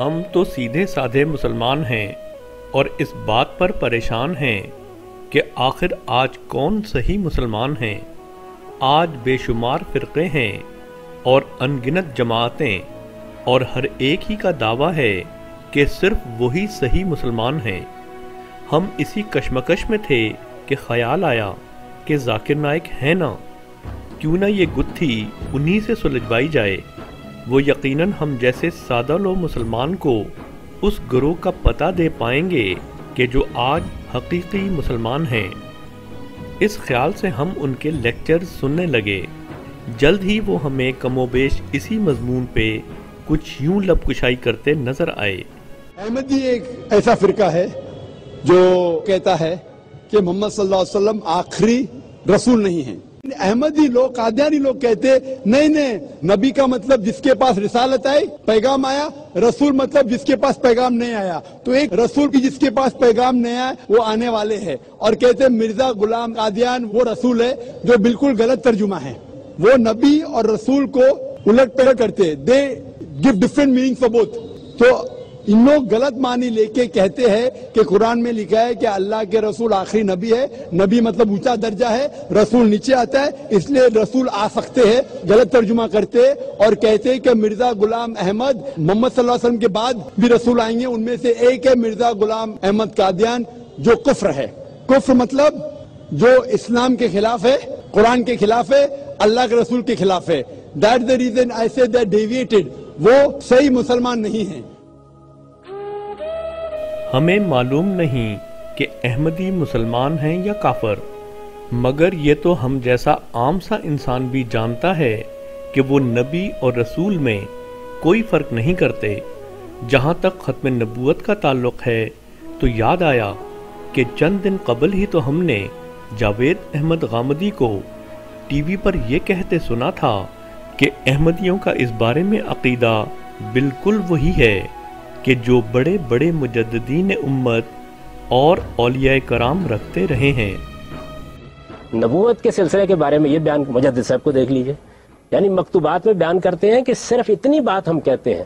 ہم تو سیدھے سادھے مسلمان ہیں اور اس بات پر پریشان ہیں کہ آخر آج کون صحیح مسلمان ہیں۔ آج بے شمار فرقے ہیں اور ان گنت جماعتیں، اور ہر ایک ہی کا دعویٰ ہے کہ صرف وہی صحیح مسلمان ہیں۔ ہم اسی کشمکش میں تھے کہ خیال آیا کہ ذاکر نائک ہے نا، کیوں نہ یہ گتھی انہی سے سلجھوائی جائے۔ وہ یقیناً ہم جیسے سادہ لو مسلمان کو اس گروہ کا پتہ دے پائیں گے کہ جو آج حقیقی مسلمان ہیں۔ اس خیال سے ہم ان کے لیکچرز سننے لگے۔ جلد ہی وہ ہمیں کم و بیش اسی مضمون پہ کچھ یوں لب کشائی کرتے نظر آئے۔ احمدی ایک ایسا فرقہ ہے جو کہتا ہے کہ محمد صلی اللہ علیہ وسلم آخری رسول نہیں ہیں۔ احمدی لوگ، قادیانی لوگ کہتے نہیں، نبی کا مطلب جس کے پاس رسالت آئی، پیغام آیا، رسول مطلب جس کے پاس پیغام نہیں آیا۔ تو ایک رسول کی جس کے پاس پیغام نہیں آیا وہ آنے والے ہیں، اور کہتے مرزا غلام قادیان وہ رسول ہے جو بالکل غلط ترجمہ ہے۔ وہ نبی اور رسول کو الٹ پلٹ کرتے، they give different meaning for both. تو ان لوگ غلط معنی لے کے کہتے ہیں کہ قرآن میں لکھا ہے کہ اللہ کے رسول آخری نبی ہے، نبی مطلب اونچا درجہ ہے، رسول نیچے آتا ہے، اس لیے رسول آ سکتے ہیں۔ غلط ترجمہ کرتے اور کہتے ہیں کہ مرزا غلام احمد محمد صلی اللہ علیہ وسلم کے بعد بھی رسول آئیں گے، ان میں سے ایک ہے مرزا غلام احمد قادیان جو کفر ہے۔ کفر مطلب جو اسلام کے خلاف ہے، قرآن کے خلاف ہے، اللہ کے رسول کے خلاف ہے۔ That's the reason I say they deviated، وہ صحیح مسلمان نہیں ہیں۔ ہمیں معلوم نہیں کہ احمدی مسلمان ہیں یا کافر، مگر یہ تو ہم جیسا عام سا انسان بھی جانتا ہے کہ وہ نبی اور رسول میں کوئی فرق نہیں کرتے۔ جہاں تک ختم نبوت کا تعلق ہے تو یاد آیا کہ چند دن قبل ہی تو ہم نے جاوید احمد غامدی کو ٹی وی پر یہ کہتے سنا تھا کہ احمدیوں کا اس بارے میں عقیدہ بالکل وہی ہے کہ جو بڑے بڑے مجددین امت اور اولیاء کرام رکھتے رہے ہیں۔ نبوت کے سلسلے کے بارے میں یہ بیان مجدد صاحب کو دیکھ لیجئے، یعنی مکتوبات میں بیان کرتے ہیں کہ صرف اتنی بات ہم کہتے ہیں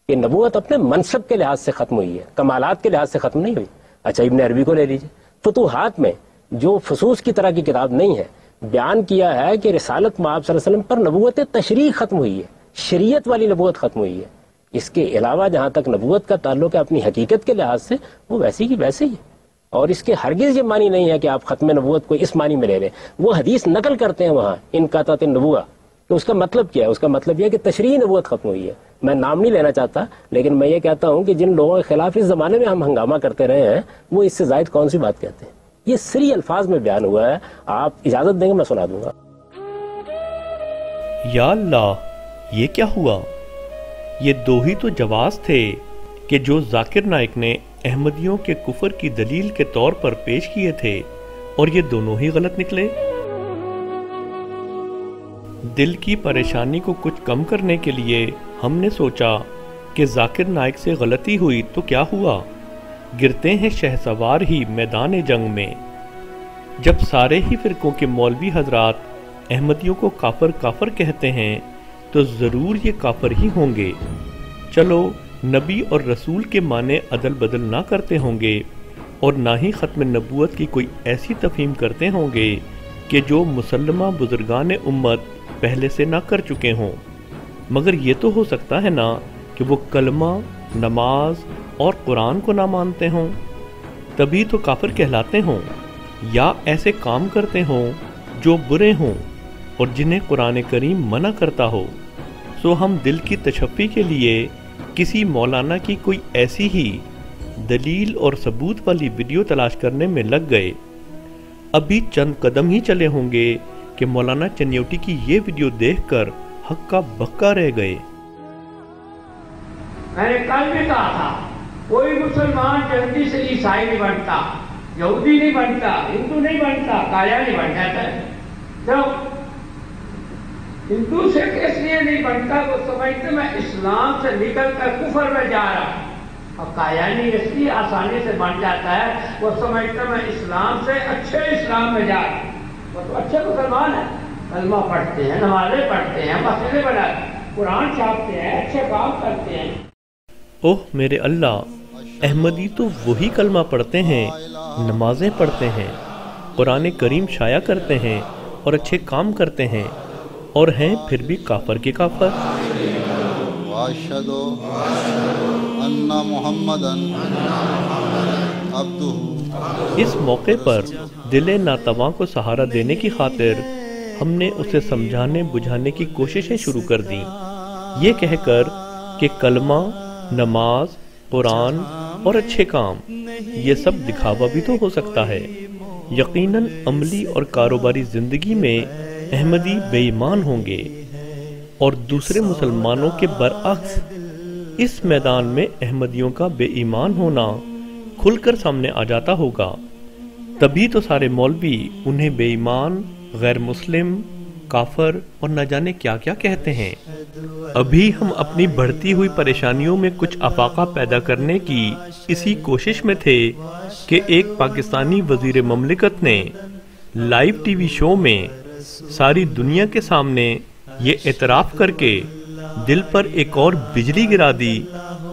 کہ نبوت اپنے منصب کے لحاظ سے ختم ہوئی ہے، کمالات کے لحاظ سے ختم نہیں ہوئی۔ اچھا ابن عربی کو لے لیجئے، فتوحات میں جو فصوص کی طرح کی کتاب نہیں ہے، بیان کیا ہے کہ رسالت مآب صلی اللہ علیہ وسلم پر نبوت تشریح ختم ہوئی ہے، شریعت والی نبوت ختم ہوئی ہے۔ اس کے علاوہ جہاں تک نبوت کا تعلق ہے اپنی حقیقت کے لحاظ سے وہ ویسی کی ویسے ہی ہے، اور اس کے ہرگز یہ معنی نہیں ہے کہ آپ ختم نبوت کو اس معنی میں لے لیں۔ وہ حدیث نقل کرتے ہیں وہاں انقطعت النبوہ، تو اس کا مطلب کیا ہے؟ اس کا مطلب یہ ہے کہ تشریح نبوت ختم ہوئی ہے۔ میں نام نہیں لینا چاہتا، لیکن میں یہ کہتا ہوں کہ جن لوگوں کے خلاف اس زمانے میں ہم ہنگامہ کرتے رہے ہیں وہ اس سے زائد کون سی بات کہتے ہیں؟ یہ سری الفاظ میں بیان ہوا ہے، آپ اجازت دیں گے میں سنا دوں گا۔ یا اللہ، یہ کیا ہوا؟ یہ دو ہی تو جواز تھے کہ جو ذاکر نائک نے احمدیوں کے کفر کی دلیل کے طور پر پیش کیے تھے، اور یہ دونوں ہی غلط نکلے۔ دل کی پریشانی کو کچھ کم کرنے کے لیے ہم نے سوچا کہ ذاکر نائک سے غلطی ہوئی تو کیا ہوا، گرتے ہیں شہسوار ہی میدان جنگ میں۔ جب سارے ہی فرقوں کے مولوی حضرات احمدیوں کو کافر کافر کہتے ہیں تو ضرور یہ کافر ہی ہوں گے۔ چلو نبی اور رسول کے معنی عدل بدل نہ کرتے ہوں گے، اور نہ ہی ختم نبوت کی کوئی ایسی تفہیم کرتے ہوں گے کہ جو مسلمہ بزرگان امت پہلے سے نہ کر چکے ہوں، مگر یہ تو ہو سکتا ہے نا کہ وہ کلمہ، نماز اور قرآن کو نہ مانتے ہوں، تبھی تو کافر کہلاتے ہوں، یا ایسے کام کرتے ہوں جو برے ہوں اور جنہیں قرآن کریم منع کرتا ہو۔ سو ہم دل کی تشفی کے لیے کسی مولانا کی کوئی ایسی ہی دلیل اور ثبوت والی ویڈیو تلاش کرنے میں لگ گئے۔ ابھی چند قدم ہی چلے ہوں گے کہ مولانا چنیوٹی کی یہ ویڈیو دیکھ کر ہکا بکا رہ گئے۔ میں نے کل بھی کہا تھا کوئی مسلمان جلدی سے عیسائی نہیں بنتا، یہودی نہیں بنتا، ہندو نہیں بنتا، کایا نہیں بن جاتا ہے۔ جب ہندو سے اس لیے نہیں بنتا وہ سمجھتے میں اسلام سے نکل کر کفر میں جا رہا ہوں، اور قایانی اس لیے آسانی سے بن جاتا ہے وہ سمجھتا میں اسلام سے اچھے اسلام میں جا رہا ہوں۔ وہ تو اچھے مسلمان ہیں، کلمہ پڑھتے ہیں، نمازیں پڑھتے ہیں، مسجدیں بناتے ہیں، قرآن چھاپتے ہیں، اچھے کام کرتے ہیں۔ اوہ میرے اللہ، احمدی تو وہی کلمہ پڑھتے ہیں، نمازیں پڑھتے ہیں، قرآن کریم شائع کرتے ہیں اور اچھے کام کرتے ہیں، اور ہیں پھر بھی کافر کے کافر۔ واشهد ان محمدا عبدہ۔ اس موقع پر دل ناتواں کو سہارا دینے کی خاطر ہم نے اسے سمجھانے بجھانے کی کوششیں شروع کر دیں، یہ کہہ کر کہ کلمہ، نماز، قرآن اور اچھے کام یہ سب دکھاوا بھی تو ہو سکتا ہے۔ یقیناً عملی اور کاروباری زندگی میں احمدی بے ایمان ہوں گے، اور دوسرے مسلمانوں کے برعکس اس میدان میں احمدیوں کا بے ایمان ہونا کھل کر سامنے آ جاتا ہوگا۔ تبھی تو سارے مولوی انہیں بے ایمان، غیر مسلم، کافر اور نہ جانے کیا کیا کہتے ہیں۔ ابھی ہم اپنی بڑھتی ہوئی پریشانیوں میں کچھ افاقہ پیدا کرنے کی اسی کوشش میں تھے کہ ایک پاکستانی وزیر مملکت نے لائیو ٹی وی شو میں ساری دنیا کے سامنے یہ اعتراف کر کے دل پر ایک اور بجلی گرا دی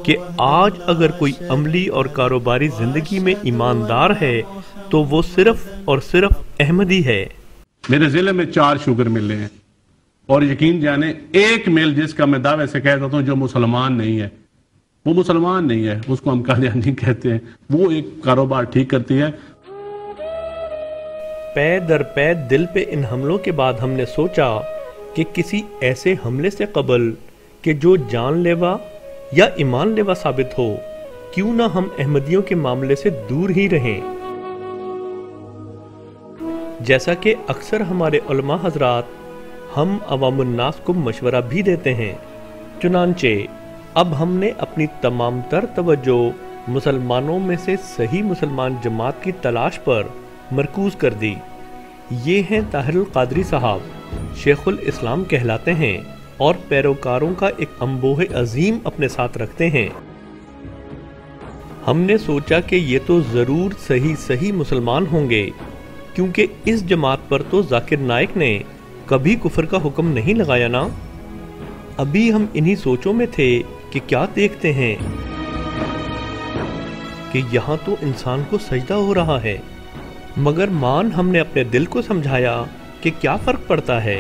کہ آج اگر کوئی عملی اور کاروباری زندگی میں ایماندار ہے تو وہ صرف اور صرف احمدی ہے۔ میرے ضلع میں 4 شوگر ملیں ہیں، اور یقین جانے ایک مل جس کا میں دعوے سے کہتا ہوں جو مسلمان نہیں ہے، وہ مسلمان نہیں ہے، اس کو ہم قادیانی کہتے ہیں، وہ ایک کاروبار ٹھیک کرتی ہے۔ پے در پے دل پہ ان حملوں کے بعد ہم نے سوچا کہ کسی ایسے حملے سے قبل کہ جو جان لیوا یا ایمان لیوا ثابت ہو، کیوں نہ ہم احمدیوں کے معاملے سے دور ہی رہیں، جیسا کہ اکثر ہمارے علماء حضرات ہم عوام الناس کو مشورہ بھی دیتے ہیں۔ چنانچہ اب ہم نے اپنی تمام تر توجہ مسلمانوں میں سے صحیح مسلمان جماعت کی تلاش پر مرکوز کر دی۔ یہ ہیں طاہر القادری صاحب، شیخ الاسلام کہلاتے ہیں اور پیروکاروں کا ایک انبوہ عظیم اپنے ساتھ رکھتے ہیں۔ ہم نے سوچا کہ یہ تو ضرور صحیح مسلمان ہوں گے، کیونکہ اس جماعت پر تو ذاکر نائک نے کبھی کفر کا حکم نہیں لگایا نا۔ ابھی ہم انہی سوچوں میں تھے کہ کیا دیکھتے ہیں کہ یہاں تو انسان کو سجدہ ہو رہا ہے، مگر مان ہم نے اپنے دل کو سمجھایا کہ کیا فرق پڑتا ہے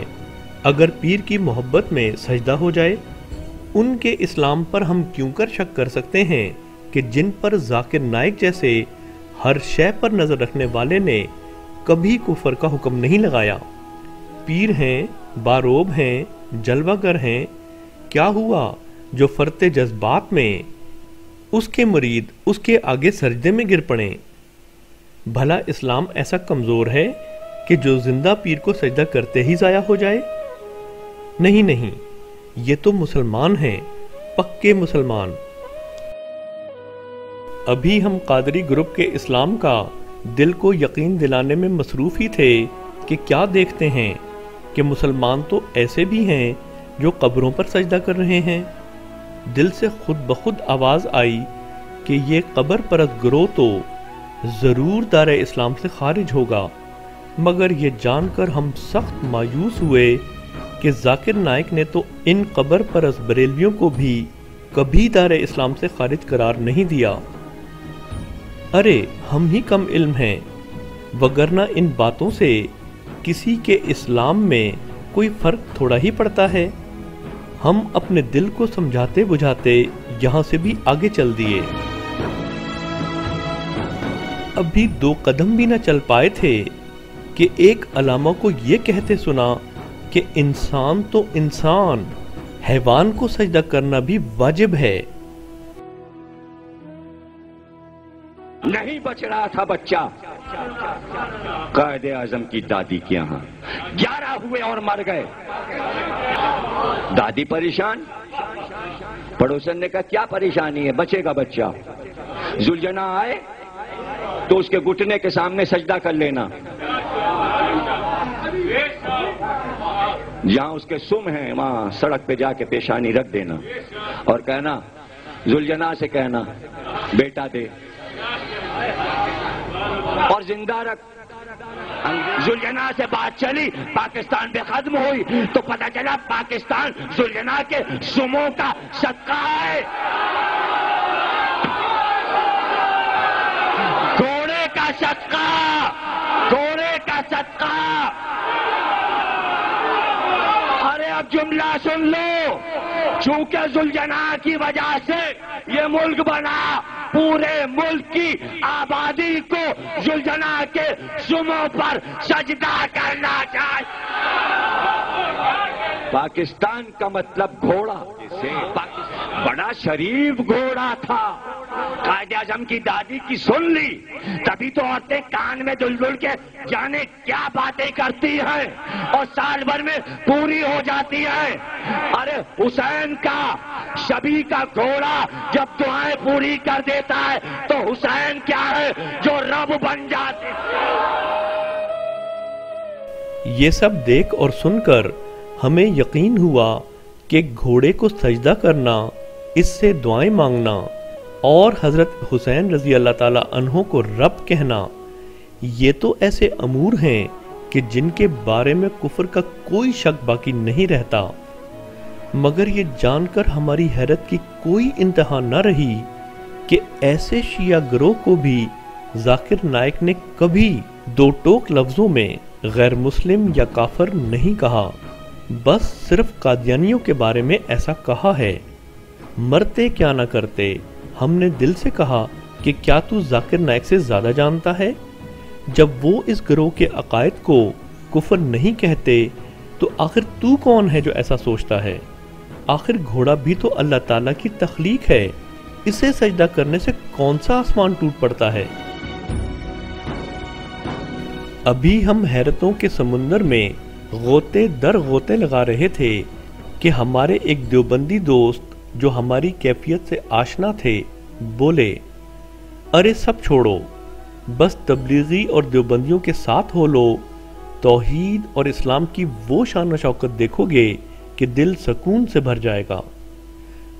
اگر پیر کی محبت میں سجدہ ہو جائے۔ ان کے اسلام پر ہم کیوں کر شک کر سکتے ہیں کہ جن پر ذاکر نائک جیسے ہر شے پر نظر رکھنے والے نے کبھی کفر کا حکم نہیں لگایا۔ پیر ہیں، باروب ہیں، جلوہ گر ہیں، کیا ہوا جو فرط جذبات میں اس کے مرید اس کے آگے سجدے میں گر پڑیں؟ بھلا اسلام ایسا کمزور ہے کہ جو زندہ پیر کو سجدہ کرتے ہی ضائع ہو جائے؟ نہیں، یہ تو مسلمان ہیں، پکے مسلمان۔ ابھی ہم قادری گروپ کے اسلام کا دل کو یقین دلانے میں مصروف ہی تھے کہ کیا دیکھتے ہیں کہ مسلمان تو ایسے بھی ہیں جو قبروں پر سجدہ کر رہے ہیں۔ دل سے خود بخود آواز آئی کہ یہ قبر پرست گروہ تو ضرور دار اسلام سے خارج ہوگا، مگر یہ جان کر ہم سخت مایوس ہوئے کہ ذاکر نائک نے تو ان قبر پرست بریلویوں کو بھی کبھی دار اسلام سے خارج قرار نہیں دیا۔ ارے ہم ہی کم علم ہیں، وگرنہ ان باتوں سے کسی کے اسلام میں کوئی فرق تھوڑا ہی پڑتا ہے۔ ہم اپنے دل کو سمجھاتے بجھاتے یہاں سے بھی آگے چل دیے۔ ابھی 2 قدم بھی نہ چل پائے تھے کہ ایک علامہ کو یہ کہتے سنا کہ انسان تو انسان، حیوان کو سجدہ کرنا بھی واجب ہے۔ نہیں بچ رہا تھا بچہ قائد اعظم کی دادی کے یہاں، 11 ہوئے اور مر گئے۔ دادی پریشان، پڑوسن نے کہا کیا پریشانی ہے، بچے گا بچہ۔ ذوالجناح آئے تو اس کے گھٹنے کے سامنے سجدہ کر لینا، جہاں اس کے سم ہیں وہاں سڑک پہ جا کے پیشانی رکھ دینا اور کہنا، ذوالجناح سے کہنا بیٹا دے اور زندہ رکھ۔ ذوالجناح سے بات چلی، پاکستان پہ ختم ہوئی تو پتہ چلا پاکستان ذوالجناح کے سموں کا صدقہ ہے۔ صدقہ، گھوڑے کا صدقہ۔ ارے اب جملہ سن لو، چونکہ ذوالجناح کی وجہ سے یہ ملک بنا، پورے ملک کی آبادی کو ذوالجناح کے سموں پر سجدہ کرنا چاہیے۔ پاکستان کا مطلب گھوڑا، بڑا شریف گھوڑا تھا، قائد اعظم کی دادی کی سن لی، تبھی تو عورتیں کان میں دل دل کے جانے کیا باتیں کرتی ہیں اور سال بھر میں پوری ہو جاتی ہیں۔ ارے حسین کا شبی کا گھوڑا جب دعائیں پوری کر دیتا ہے تو حسین کیا ہے جو رب بن جاتے۔ یہ سب دیکھ اور سن کر ہمیں یقین ہوا کہ گھوڑے کو سجدہ کرنا، اس سے دعائیں مانگنا اور حضرت حسین رضی اللہ تعالی عنہ کو رب کہنا، یہ تو ایسے امور ہیں کہ جن کے بارے میں کفر کا کوئی شک باقی نہیں رہتا۔ مگر یہ جان کر ہماری حیرت کی کوئی انتہا نہ رہی کہ ایسے شیعہ گروہ کو بھی ذاکر نائک نے کبھی دو ٹوک لفظوں میں غیر مسلم یا کافر نہیں کہا، بس صرف قادیانیوں کے بارے میں ایسا کہا ہے۔ مرتے کیا نہ کرتے، ہم نے دل سے کہا کہ کیا تو ذاکر نائک سے زیادہ جانتا ہے؟ جب وہ اس گروہ کے عقائد کو کفر نہیں کہتے تو آخر تو کون ہے جو ایسا سوچتا ہے؟ آخر گھوڑا بھی تو اللہ تعالیٰ کی تخلیق ہے، اسے سجدہ کرنے سے کون سا آسمان ٹوٹ پڑتا ہے؟ ابھی ہم حیرتوں کے سمندر میں غوطے در غوطے لگا رہے تھے کہ ہمارے ایک دیوبندی دوست جو ہماری کیفیت سے آشنا تھے بولے، ارے سب چھوڑو، بس تبلیغی اور دیوبندیوں کے ساتھ ہو لو، توحید اور اسلام کی وہ شان و شوکت دیکھو گے کہ دل سکون سے بھر جائے گا۔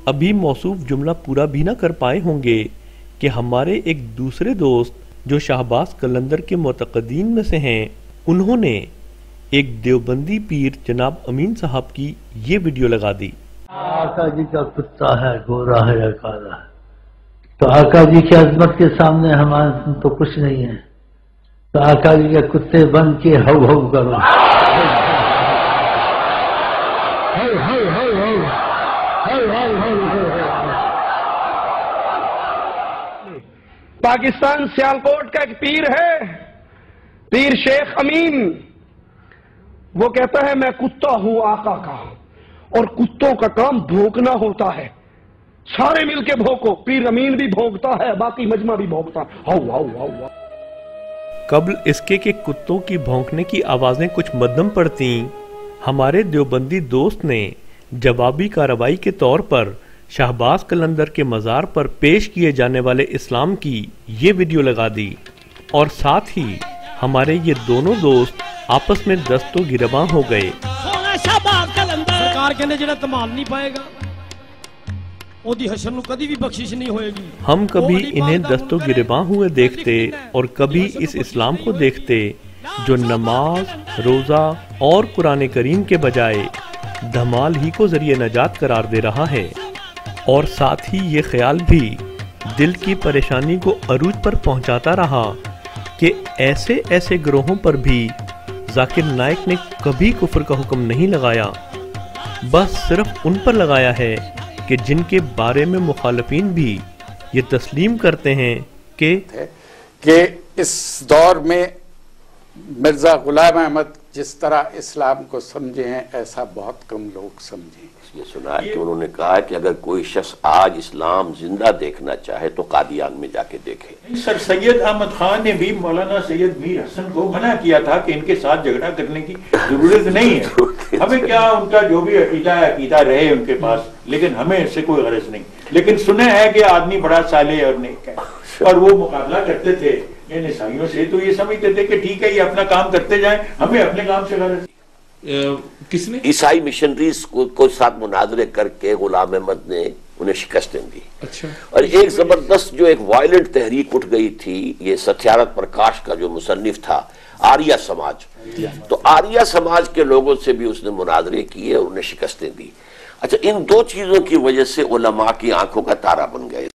ابھی موصوف جملہ پورا بھی نہ کر پائے ہوں گے کہ ہمارے ایک دوسرے دوست جو شہباز قلندر کے معتقدین میں سے ہیں، انہوں نے ایک دیوبندی پیر جناب امین صاحب کی یہ ویڈیو لگا دی۔ آقا جی کا کتا ہے، گورا ہے یا کالا ہے، تو آقا جی کی عظمت کے سامنے ہمارے تو کچھ نہیں ہے، تو آقا جی کے کتے بن کے ہو ہو کرو۔ پاکستان سیالکوٹ کا ایک پیر ہے، پیر شیخ امین، وہ کہتا ہے میں کتا ہوں آقا کا، اور کتوں کا کام بھونکنا ہوتا ہے، سارے مل کے بھونکو۔ پیر امین بھی بھونکتا ہے، باقی مجمع بھی بھونکتا ہے، ہاؤ ہاؤ ہاؤ ہاؤ۔ قبل اس کے کہ کتوں کی بھونکنے کی آوازیں کچھ مدھم پڑتیں، ہمارے دیوبندی دوست نے جوابی کارروائی کے طور پر شہباز قلندر کے مزار پر پیش کیے جانے والے اسلام کی یہ ویڈیو لگا دی، اور ساتھ ہی ہمارے یہ دونوں دوست آپس میں دست و گریباں ہو گئے۔ سرکار کہنے جڑا تمال نہیں پائے گا او دی حشر نو کدی بھی بخشش نہیں ہوئے گی۔ ہم کبھی انہیں دست و گریباں ہوئے دیکھتے اور کبھی اس اسلام کو دیکھتے جو نماز، روزہ اور قرآن کریم کے بجائے دھمال ہی کو ذریعہ نجات قرار دے رہا ہے، اور ساتھ ہی یہ خیال بھی دل کی پریشانی کو عروج پر پہنچاتا رہا کہ ایسے ایسے گروہوں پر بھی ذاکر نائک نے کبھی کفر کا حکم نہیں لگایا، بس صرف ان پر لگایا ہے کہ جن کے بارے میں مخالفین بھی یہ تسلیم کرتے ہیں کہ اس دور میں مرزا غلام احمد جس طرح اسلام کو سمجھے ہیں ایسا بہت کم لوگ سمجھیں۔ یہ سنا ہے کہ انہوں نے کہا ہے کہ اگر کوئی شخص آج اسلام زندہ دیکھنا چاہے تو قادیان میں جا کے دیکھے۔ سر سید احمد خان نے بھی مولانا سید میر حسن کو منع کیا تھا کہ ان کے ساتھ جھگڑا کرنے کی ضرورت نہیں ہے، ہمیں کیا ان کا جو بھی عقیدہ ہے عقیدہ رہے ان کے پاس، لیکن ہمیں اس سے کوئی غرض نہیں۔ لیکن سنے ہے کہ آدمی بڑا صالح اور نیک ہے، اور وہ مقابلہ کرتے تھے ان عیسائیوں سے، تو یہ سمجھتے تھے کہ ٹھیک ہے یہ اپنا کام کرتے جائیں، ہمیں اپنے کام سے غرض۔ کس نے؟ عیسائی مشنریز کو ساتھ مناظرے کر کے غلام احمد نے انہیں شکستیں دی۔ اور ایک زبردست جو ایک وائلنٹ تحریک اٹھ گئی تھی، یہ ستیارتھ پرکاش کا جو مصنف تھا، آریہ سماج، تو آریہ سماج کے لوگوں سے بھی اس نے مناظرے کیے اور انہیں شکستیں دی۔ اچھا، ان دو چیزوں کی وجہ سے علماء کی آنکھوں کا تارا بن گئے